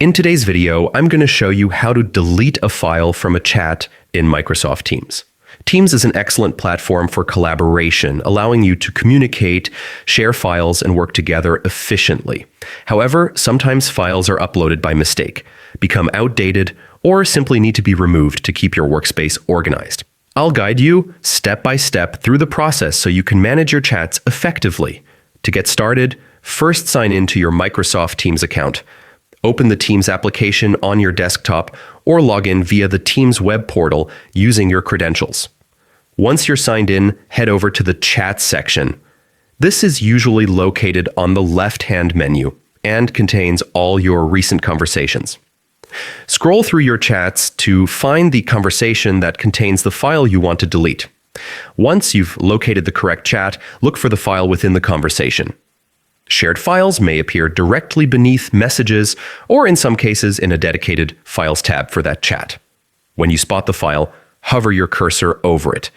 In today's video, I'm going to show you how to delete a file from a chat in Microsoft Teams. Teams is an excellent platform for collaboration, allowing you to communicate, share files, and work together efficiently. However, sometimes files are uploaded by mistake, become outdated, or simply need to be removed to keep your workspace organized. I'll guide you step by step through the process so you can manage your chats effectively. To get started, first sign in to your Microsoft Teams account. Open the Teams application on your desktop or log in via the Teams web portal using your credentials. Once you're signed in, head over to the Chat section. This is usually located on the left-hand menu and contains all your recent conversations. Scroll through your chats to find the conversation that contains the file you want to delete. Once you've located the correct chat, look for the file within the conversation. Shared files may appear directly beneath messages or in some cases in a dedicated Files tab for that chat. When you spot the file, hover your cursor over it.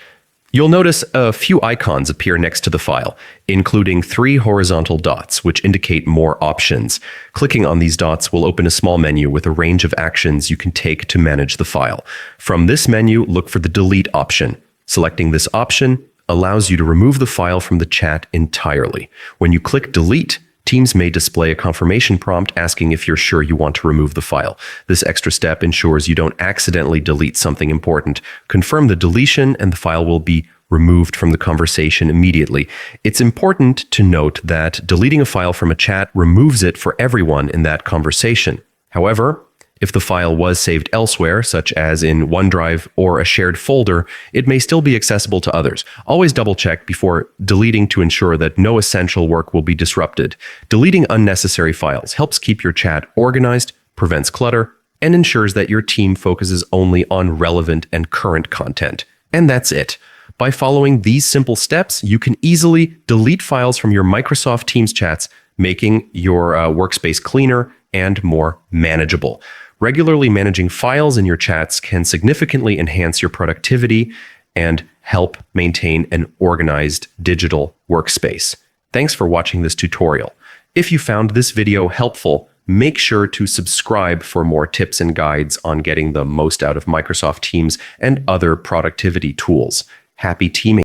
You'll notice a few icons appear next to the file, including 3 horizontal dots, which indicate more options. Clicking on these dots will open a small menu with a range of actions you can take to manage the file. From this menu, look for the Delete option. Selecting this option allows you to remove the file from the chat entirely. When you click Delete, Teams may display a confirmation prompt asking if you're sure you want to remove the file. This extra step ensures you don't accidentally delete something important. Confirm the deletion and the file will be removed from the conversation immediately. It's important to note that deleting a file from a chat removes it for everyone in that conversation. However, if the file was saved elsewhere, such as in OneDrive or a shared folder, it may still be accessible to others. Always double-check before deleting to ensure that no essential work will be disrupted. Deleting unnecessary files helps keep your chat organized, prevents clutter, and ensures that your team focuses only on relevant and current content. And that's it. By following these simple steps, you can easily delete files from your Microsoft Teams chats, making your workspace cleaner and more manageable. Regularly managing files in your chats can significantly enhance your productivity and help maintain an organized digital workspace. Thanks for watching this tutorial. If you found this video helpful, make sure to subscribe for more tips and guides on getting the most out of Microsoft Teams and other productivity tools. Happy teaming!